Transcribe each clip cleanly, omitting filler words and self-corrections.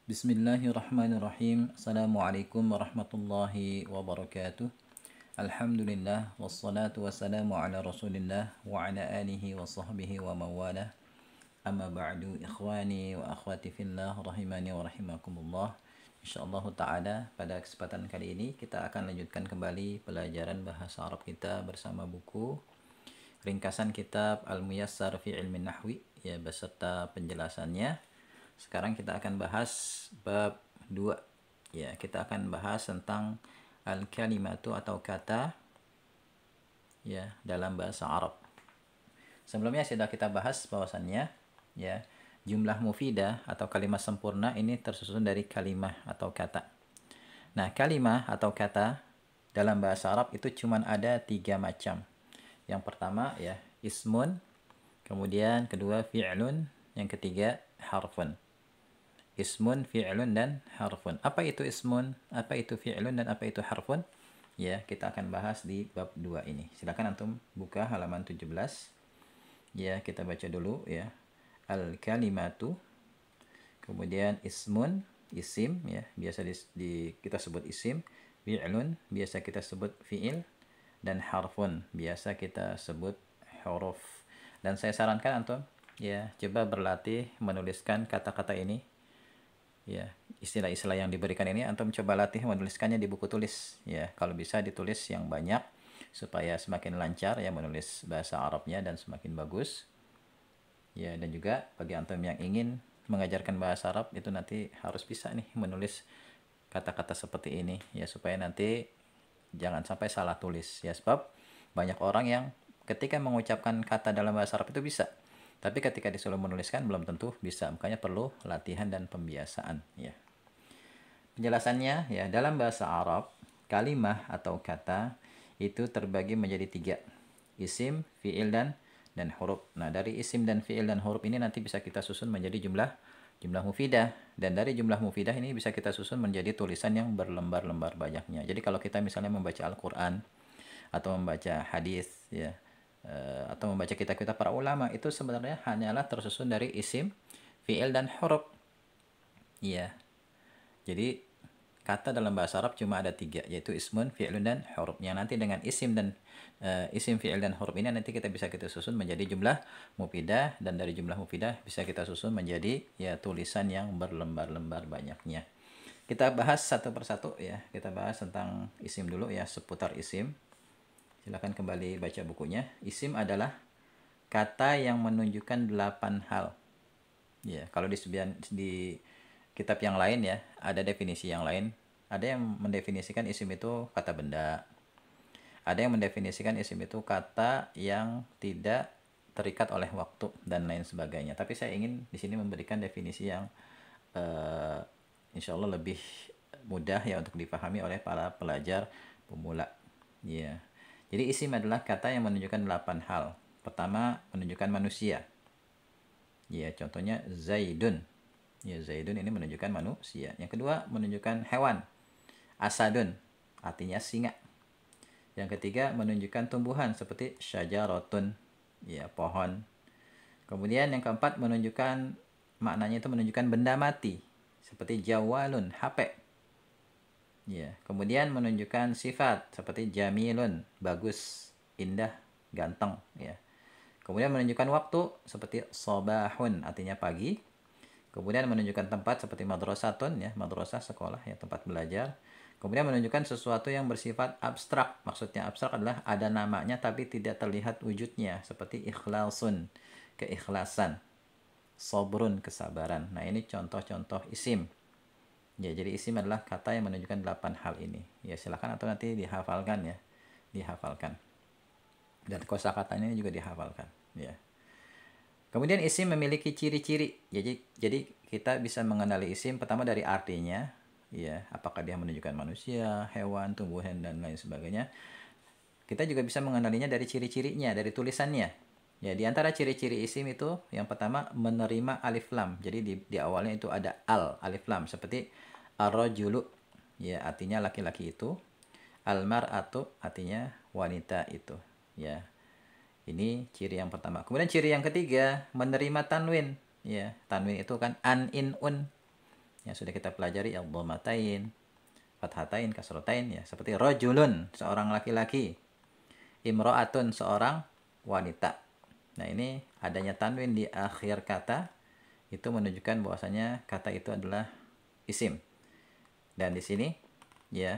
Bismillahirrahmanirrahim. Assalamualaikum warahmatullahi wabarakatuh. Alhamdulillah wassalatu wassalamu ala Rasulillah wa ala alihi wa sahbihi wa mawalah. Amma ba'du, ikhwani wa akhwati fillah rahimani wa rahimakumullah. Insyaallah taala pada kesempatan kali ini kita akan lanjutkan kembali pelajaran bahasa Arab kita bersama buku ringkasan kitab Al-Muyassar fi Ilmin Nahwi ya beserta penjelasannya. Sekarang kita akan bahas bab 2. Ya, kita akan bahas tentang al-kalimatu atau kata ya dalam bahasa Arab. Sebelumnya sudah kita bahas bahwasannya ya jumlah mufidah atau kalimat sempurna ini tersusun dari kalimah atau kata. Nah, kalimah atau kata dalam bahasa Arab itu cuma ada 3 macam. Yang pertama ya ismun, kemudian kedua fi'lun, yang ketiga harfun. Ismun, fi'lun, dan harfun. Apa itu ismun? Apa itu fi'lun? Dan apa itu harfun? Ya, kita akan bahas di bab 2 ini. Silakan antum buka halaman 17. Ya, kita baca dulu ya. Al-kalimatu. Kemudian ismun, isim ya, biasa kita sebut isim. Fi'lun, biasa kita sebut fi'il. Dan harfun, biasa kita sebut huruf. Dan saya sarankan antum ya, coba berlatih menuliskan kata-kata ini. Ya, istilah-istilah yang diberikan ini antum coba latih menuliskannya di buku tulis ya. Kalau bisa ditulis yang banyak supaya semakin lancar ya menulis bahasa Arabnya dan semakin bagus. Ya, dan juga bagi antum yang ingin mengajarkan bahasa Arab itu nanti harus bisa nih menulis kata-kata seperti ini ya supaya nanti jangan sampai salah tulis ya, sebab banyak orang yang ketika mengucapkan kata dalam bahasa Arab itu bisa, tapi ketika disuruh menuliskan belum tentu bisa, makanya perlu latihan dan pembiasaan ya. Penjelasannya ya, dalam bahasa Arab kalimah atau kata itu terbagi menjadi 3, isim, fi'il, dan huruf. Nah, dari isim dan fi'il dan huruf ini nanti bisa kita susun menjadi jumlah mufidah, dan dari jumlah mufidah ini bisa kita susun menjadi tulisan yang berlembar-lembar banyaknya. Jadi kalau kita misalnya membaca Al-Qur'an atau membaca hadis ya, atau membaca kitab-kitab para ulama, itu sebenarnya hanyalah tersusun dari isim, fi'il, dan huruf. Iya. Jadi kata dalam bahasa Arab cuma ada 3, yaitu ismun, fi'lun, dan huruf. Yang nanti dengan isim dan isim, fi'il, dan huruf ini nanti kita bisa susun menjadi jumlah mufidah, dan dari jumlah mufidah bisa kita susun menjadi ya tulisan yang berlembar-lembar banyaknya. Kita bahas satu persatu ya. Kita bahas tentang isim dulu ya, seputar isim. Silakan kembali baca bukunya. Isim adalah kata yang menunjukkan 8 hal. Ya, kalau di kitab yang lain ya, ada definisi yang lain. Ada yang mendefinisikan isim itu kata benda. Ada yang mendefinisikan isim itu kata yang tidak terikat oleh waktu dan lain sebagainya. Tapi saya ingin di sini memberikan definisi yang insya Allah lebih mudah ya untuk dipahami oleh para pelajar pemula. Ya. Jadi isim adalah kata yang menunjukkan 8 hal. Pertama, menunjukkan manusia. Ya, contohnya Zaidun. Ya, Zaidun ini menunjukkan manusia. Yang kedua, menunjukkan hewan. Asadun, artinya singa. Yang ketiga, menunjukkan tumbuhan seperti syajaratun, ya, pohon. Kemudian yang keempat, maknanya itu menunjukkan benda mati seperti jawalun, HP. Ya, kemudian menunjukkan sifat seperti jamilun, bagus, indah, ganteng ya. Kemudian menunjukkan waktu seperti sobahun, artinya pagi. Kemudian menunjukkan tempat seperti madrasatun ya, madrasah sekolah ya, tempat belajar. Kemudian menunjukkan sesuatu yang bersifat abstrak. Maksudnya abstrak adalah ada namanya tapi tidak terlihat wujudnya, seperti ikhlasun, keikhlasan. Sobrun, kesabaran. Nah, ini contoh-contoh isim. Ya, jadi isim adalah kata yang menunjukkan 8 hal ini. Ya, silakan atau nanti dihafalkan ya. Dihafalkan. Dan kosakatanya juga dihafalkan, ya. Kemudian isim memiliki ciri-ciri. Jadi kita bisa mengenali isim pertama dari artinya, ya, apakah dia menunjukkan manusia, hewan, tumbuhan, dan lain sebagainya. Kita juga bisa mengenalinya dari ciri-cirinya, dari tulisannya. Ya, di antara ciri-ciri isim itu yang pertama menerima alif lam. Jadi di awalnya itu ada alif lam, seperti ar-rajulu, ya, artinya laki-laki itu. Al-mar'atu, artinya wanita itu, ya. Ini ciri yang pertama. Kemudian ciri yang ketiga, menerima tanwin, ya. Tanwin itu kan an, in, un. yang sudah kita pelajari, ya dhammatain, fathatain, kasratain, ya seperti rajulun, seorang laki-laki, imra'atun, seorang wanita. Nah, ini adanya tanwin di akhir kata itu menunjukkan bahwasanya kata itu adalah isim. Dan di sini ya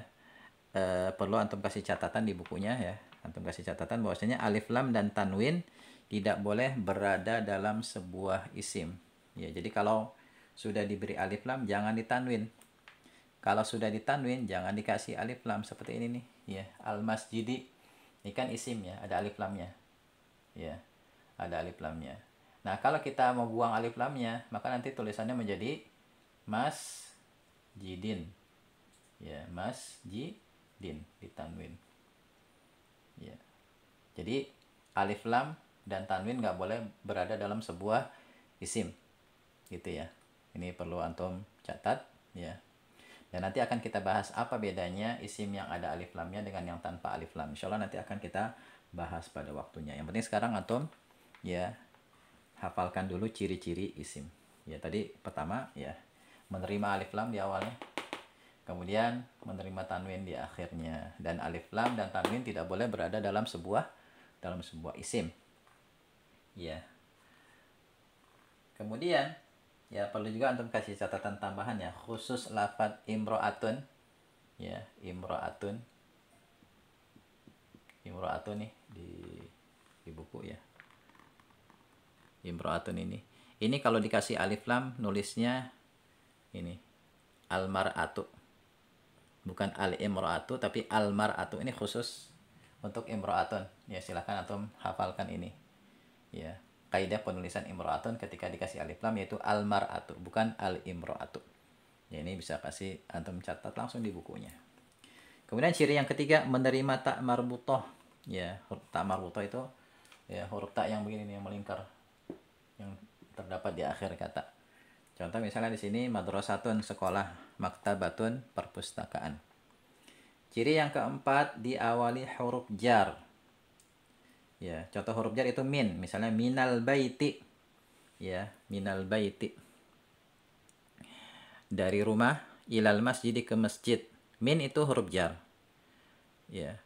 perlu antum kasih catatan di bukunya ya. Antum kasih catatan bahwasanya alif lam dan tanwin tidak boleh berada dalam sebuah isim. Ya, jadi kalau sudah diberi alif lam jangan ditanwin. Kalau sudah ditanwin jangan dikasih alif lam seperti ini nih, ya. Al masjidi ini kan isim ya, ada alif lamnya. Ya, ada alif lamnya. Nah, kalau kita mau buang alif lamnya, maka nanti tulisannya menjadi masjidin. Ya, masjidin ditanwin. Ya. Jadi alif lam dan tanwin nggak boleh berada dalam sebuah isim, gitu ya. Ini perlu antum catat, ya. Dan nanti akan kita bahas apa bedanya isim yang ada alif lamnya dengan yang tanpa alif lam. Insya Allah nanti akan kita bahas pada waktunya. Yang penting sekarang antum ya hafalkan dulu ciri-ciri isim. Ya, tadi pertama ya menerima alif lam di awalnya, kemudian menerima tanwin di akhirnya, dan alif lam dan tanwin tidak boleh berada dalam sebuah isim. Ya. Kemudian ya perlu juga untuk kasih catatan tambahan ya, khusus lafadz imro'atun. Ya, imro'atun. Imro'atun nih di buku ya. Imro'atun ini. Ini kalau dikasih alif lam nulisnya ini almar'atu. Bukan al-imro'atu tapi almar'atu. Ini khusus untuk imro'atun. Ya, silakan antum hafalkan ini. Ya, kaidah penulisan imro'atun ketika dikasih alif lam yaitu almar'atu, bukan al-imro'atu. Ya, ini bisa kasih antum catat langsung di bukunya. Kemudian ciri yang ketiga, menerima tak marbutoh. Ya, huruf tak marbutoh itu ya huruf tak yang begini nih, yang melingkar, yang terdapat di akhir kata. Contoh misalnya di sini madrasatun, sekolah, maktabatun, perpustakaan. Ciri yang keempat, diawali huruf jar. Ya, contoh huruf jar itu min, misalnya minal baiti. Ya, minal baiti. Dari rumah ilal masjid, ke masjid. Min itu huruf jar. Ya.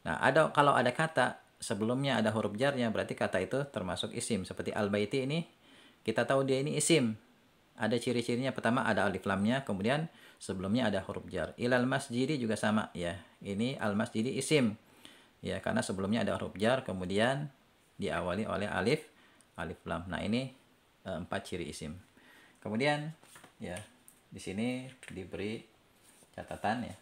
Nah, kalau ada kata sebelumnya ada huruf jarnya, berarti kata itu termasuk isim. Seperti al-baiti ini, kita tahu dia ini isim. Ada ciri-cirinya. Pertama ada alif lamnya, kemudian sebelumnya ada huruf jar. Ilal masjidi juga sama ya. Ini al-masjidi isim. Ya, karena sebelumnya ada huruf jar, kemudian diawali oleh alif lam. Nah, ini 4 ciri isim. Kemudian ya, di sini diberi catatan ya.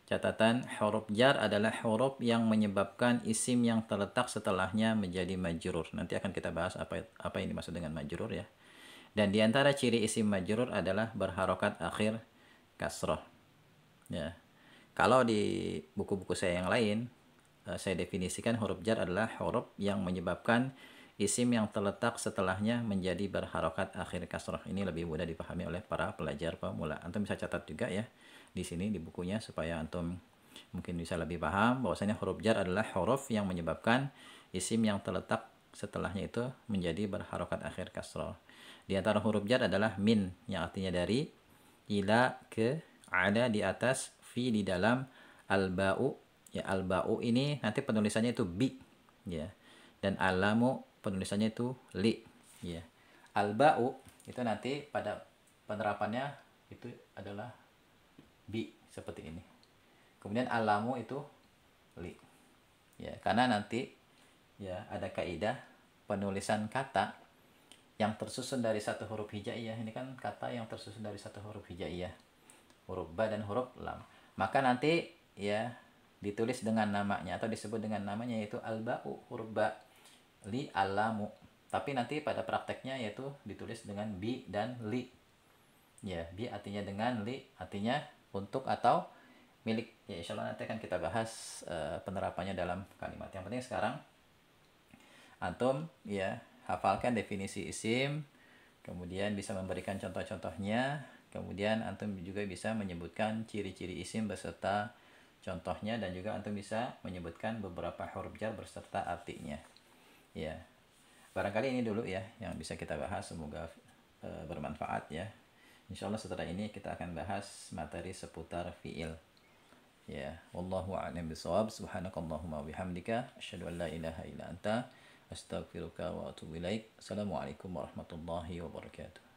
Catatan, huruf jar adalah huruf yang menyebabkan isim yang terletak setelahnya menjadi majrur. Nanti akan kita bahas apa yang dimaksud dengan majrur ya. Dan di antara ciri isim majrur adalah berharokat akhir kasroh. Ya. Kalau di buku-buku saya yang lain, saya definisikan huruf jar adalah huruf yang menyebabkan isim yang terletak setelahnya menjadi berharokat akhir kasroh. Ini lebih mudah dipahami oleh para pelajar pemula. Antum bisa catat juga ya di sini di bukunya supaya antum mungkin bisa lebih paham bahwasanya huruf jar adalah huruf yang menyebabkan isim yang terletak setelahnya itu menjadi berharokat akhir kasroh. Di antara huruf jar adalah min yang artinya dari, ila, ke, ada di atas, fi di dalam, al-ba'u. Ya, al-ba'u ini nanti penulisannya itu bi ya. Dan alamu penulisannya itu li ya. Al-ba'u itu nanti pada penerapannya itu adalah bi seperti ini. Kemudian alamu itu li. Ya, karena nanti ya ada kaidah penulisan kata yang tersusun dari satu huruf hijaiyah. Ini kan kata yang tersusun dari satu huruf hijaiyah. Huruf ba dan huruf lam. Maka nanti ya ditulis dengan namanya atau disebut dengan namanya yaitu al-ba'u, huruf ba, li, alamu. Tapi nanti pada prakteknya yaitu ditulis dengan bi dan li. Ya, bi artinya dengan, li artinya untuk atau milik. Ya, insya Allah nanti akan kita bahas penerapannya dalam kalimat. Yang penting sekarang antum ya hafalkan definisi isim, kemudian bisa memberikan contoh-contohnya, kemudian antum juga bisa menyebutkan ciri-ciri isim beserta contohnya, dan juga antum bisa menyebutkan beberapa huruf jar beserta artinya. Ya, barangkali ini dulu ya yang bisa kita bahas. Semoga bermanfaat ya. Insya Allah setelah ini kita akan bahas materi seputar fiil. Ya, wallahu a'lam bishawab. Subhanakallahumma wa bihamdika asyhadu an la ilaha illa anta astaghfiruka wa atubu ilaik. Assalamualaikum warahmatullahi wabarakatuh.